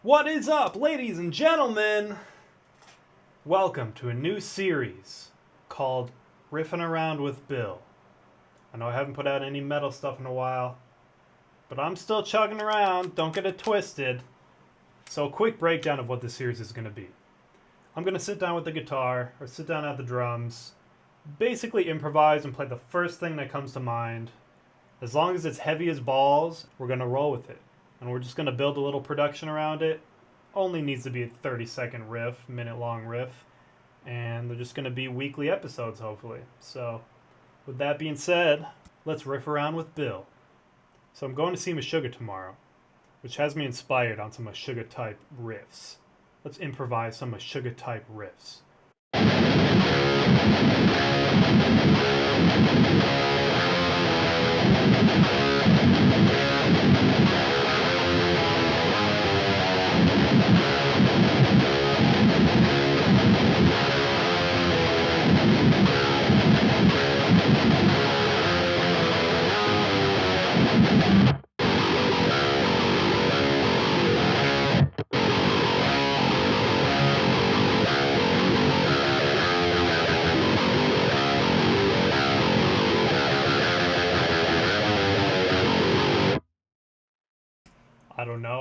What is up, ladies and gentlemen? Welcome to a new series called Riffin' Around with Bill. I know I haven't put out any metal stuff in a while, but I'm still chugging around, don't get it twisted. So a quick breakdown of what this series is going to be. I'm going to sit down with the guitar, or sit down at the drums, basically improvise and play the first thing that comes to mind. As long as it's heavy as balls, we're going to roll with it. And we're just going to build a little production around it. Only needs to be a 30-second riff, minute-long riff. And they're just going to be weekly episodes, hopefully. So, with that being said, let's riff around with Bill. So I'm going to see Meshuggah tomorrow, which has me inspired on some Meshuggah-type riffs. Let's improvise some Meshuggah-type riffs.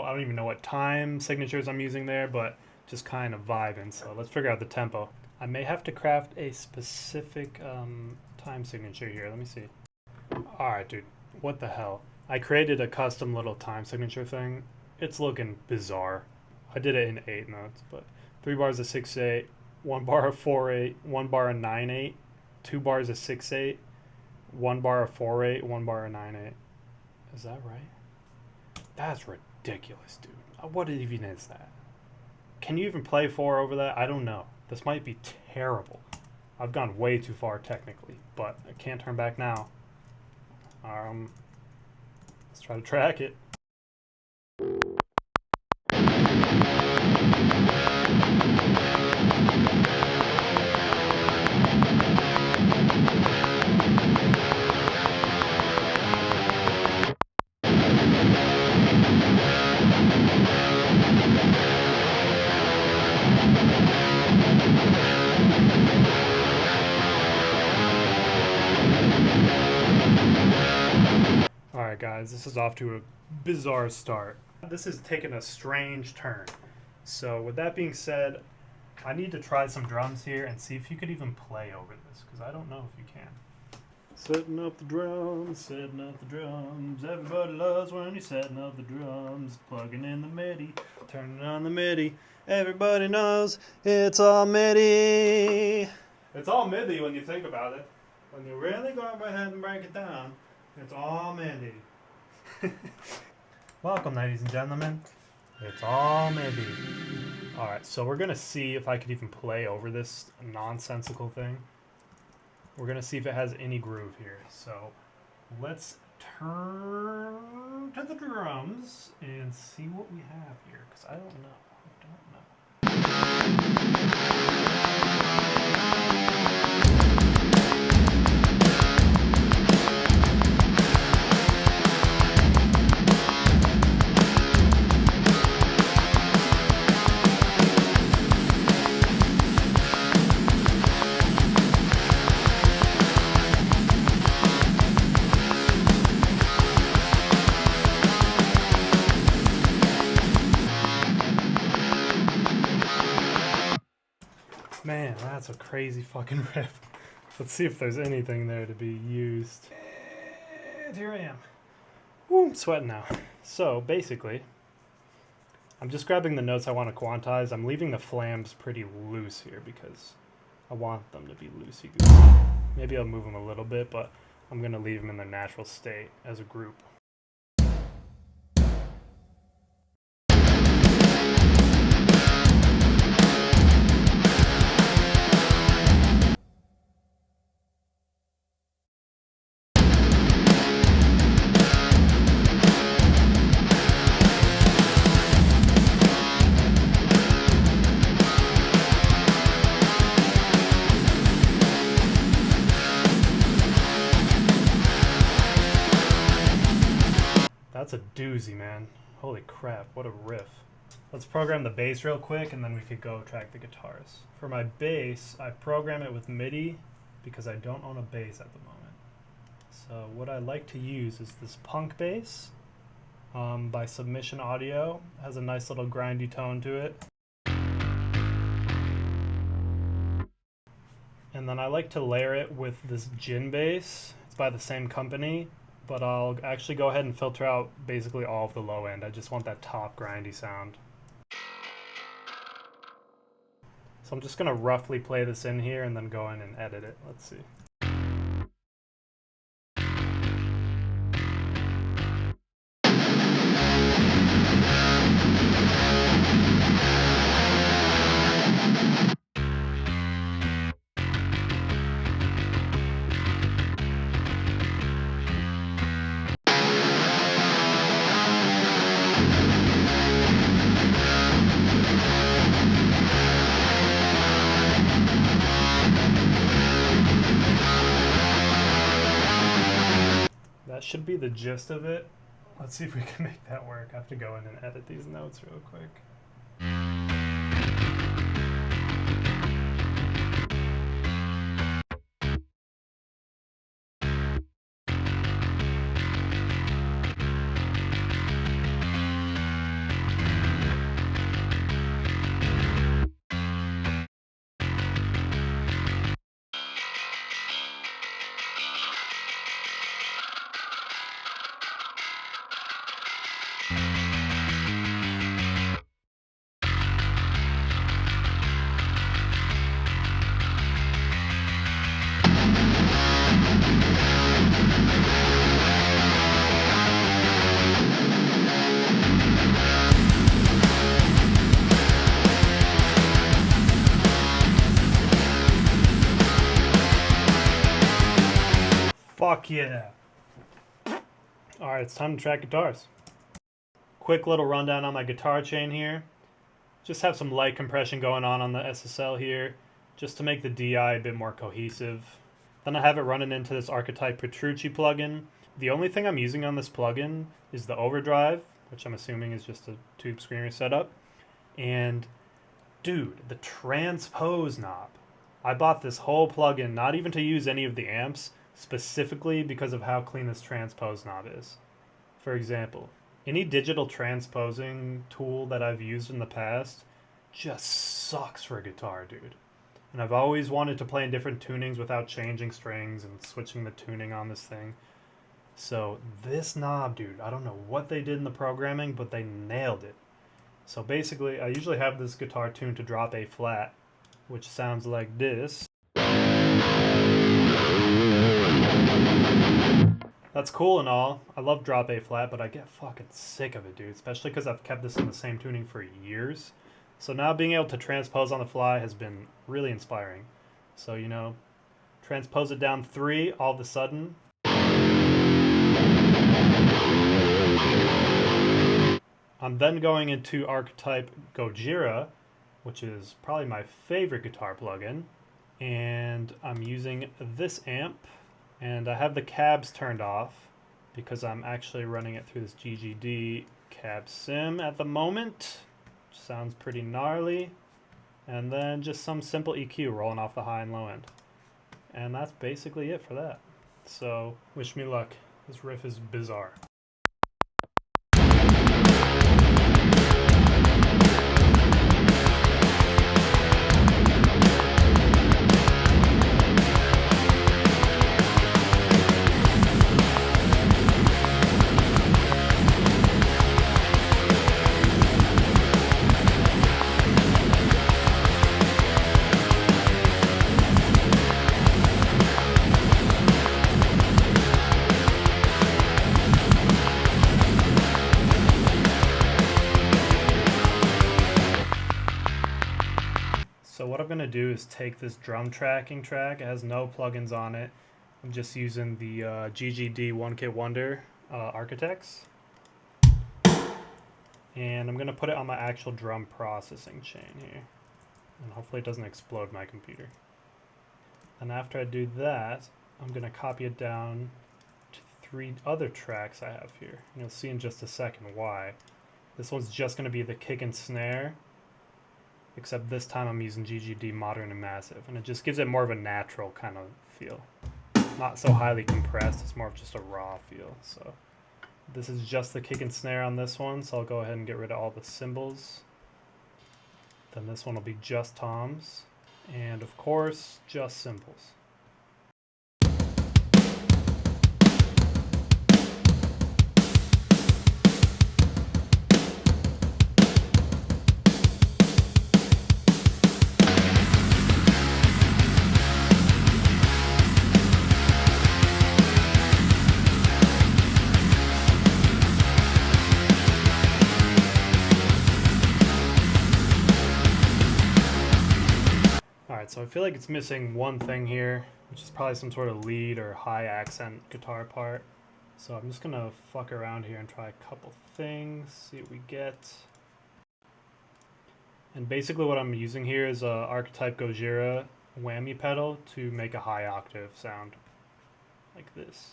I don't even know what time signatures I'm using there, but just kind of vibing. So let's figure out the tempo. I may have to craft a specific time signature here. Let me see. Alright, dude. What the hell? I created a custom little time signature thing. It's looking bizarre. I did it in 8 notes, but 3 bars of 6/8, 1 bar of 4/8, 1 bar of 9/8, 2 bars of 6/8, 1 bar of 4/8, 1 bar of 9/8. Is that right? That's ridiculous, dude. What even is that? Can you even play 4 over that? I don't know. This might be terrible. I've gone way too far technically, but I can't turn back now. Let's try to track it. Alright guys, this is off to a bizarre start. This is taking a strange turn. So with that being said, I need to try some drums here and see if you could even play over this, because I don't know if you can. Setting up the drums, everybody loves when you're setting up the drums, plugging in the MIDI, turning on the MIDI, everybody knows it's all MIDI. It's all MIDI when you think about it. When you really go ahead and break it down, it's all MIDI. Welcome, ladies and gentlemen. It's all MIDI. Alright, so we're going to see if I could even play over this nonsensical thing. We're going to see if it has any groove here. So let's turn to the drums and see what we have here, because I don't know. Man, that's a crazy fucking riff. Let's see if there's anything there to be used. And here I am. Woo, I'm sweating now. So, basically, I'm just grabbing the notes I want to quantize. I'm leaving the flams pretty loose here because I want them to be loosey-goosey. Maybe I'll move them a little bit, but I'm going to leave them in their natural state as a group. That's a doozy, man. Holy crap, what a riff. Let's program the bass real quick and then we could go track the guitars. For my bass, I program it with MIDI because I don't own a bass at the moment. So what I like to use is this punk bass by Submission Audio. It has a nice little grindy tone to it. And then I like to layer it with this gin bass. It's by the same company, but I'll actually go ahead and filter out basically all of the low end. I just want that top grindy sound. So I'm just gonna roughly play this in here and then go in and edit it. Let's see. That should be the gist of it. Let's see if we can make that work. I have to go in and edit these notes real quick. Fuck yeah. Alright, it's time to track guitars. Quick little rundown on my guitar chain here. Just have some light compression going on the SSL here, just to make the DI a bit more cohesive. Then I have it running into this Archetype Petrucci plugin. The only thing I'm using on this plugin is the overdrive, which I'm assuming is just a tube screamer setup. And dude, the transpose knob. I bought this whole plugin not even to use any of the amps, specifically because of how clean this transpose knob is. For example, any digital transposing tool that I've used in the past just sucks for a guitar, dude. And I've always wanted to play in different tunings without changing strings and switching the tuning on this thing. So this knob, dude, I don't know what they did in the programming, but they nailed it. So basically, I usually have this guitar tuned to drop A flat, which sounds like this. That's cool and all. I love drop A flat, but I get fucking sick of it, dude. Especially because I've kept this in the same tuning for years. So now being able to transpose on the fly has been really inspiring. So, you know, transpose it down 3 all of a sudden. I'm then going into Archetype Gojira, which is probably my favorite guitar plugin. And I'm using this amp. And I have the cabs turned off because I'm actually running it through this GGD cab sim at the moment. Which sounds pretty gnarly. And then just some simple EQ rolling off the high and low end. And that's basically it for that. So, wish me luck. This riff is bizarre. So what I'm going to do is take this drum tracking track. It has no plugins on it. I'm just using the GGD 1K Wonder Architects. And I'm going to put it on my actual drum processing chain here. And hopefully it doesn't explode my computer. And after I do that, I'm going to copy it down to 3 other tracks I have here. And you'll see in just a second why. This one's just going to be the kick and snare, except this time I'm using GGD Modern and Massive, and it just gives it more of a natural kind of feel. Not so highly compressed, it's more of just a raw feel. So this is just the kick and snare on this one, so I'll go ahead and get rid of all the cymbals. Then this one will be just toms, and of course, just cymbals. Alright, so I feel like it's missing one thing here, which is probably some sort of lead or high accent guitar part. So I'm just gonna fuck around here and try a couple things, see what we get. And basically what I'm using here is a Archetype Gojira whammy pedal to make a high octave sound, like this.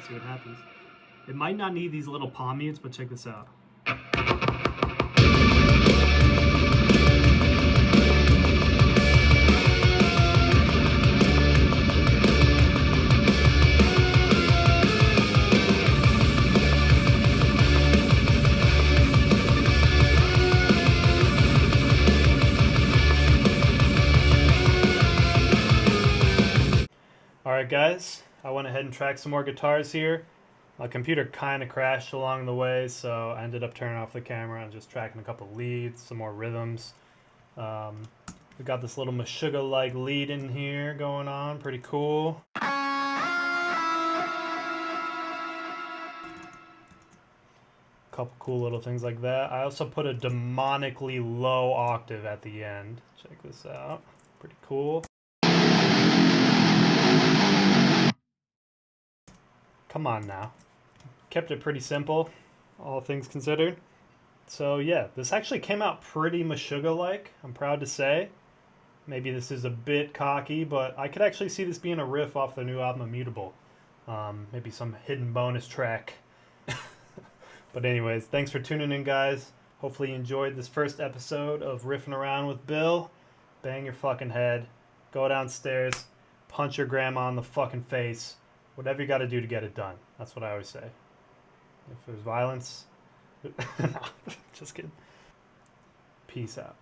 See what happens. It might not need these little palm mutes, but check this out. Alright guys, I went ahead and tracked some more guitars here. My computer kind of crashed along the way, so I ended up turning off the camera and just tracking a couple leads, some more rhythms. We got this little Meshuggah-like lead in here going on, pretty cool. Couple cool little things like that. I also put a demonically low octave at the end. Check this out, pretty cool. Come on now. Kept it pretty simple, all things considered. So yeah, this actually came out pretty Meshuggah-like, I'm proud to say. Maybe this is a bit cocky, but I could actually see this being a riff off the new album Immutable. Maybe some hidden bonus track. But anyways, thanks for tuning in, guys. Hopefully you enjoyed this first episode of Riffing Around with Bill. Bang your fucking head. Go downstairs. Punch your grandma in the fucking face. Whatever you got to do to get it done. That's what I always say. If there's violence... No, just kidding. Peace out.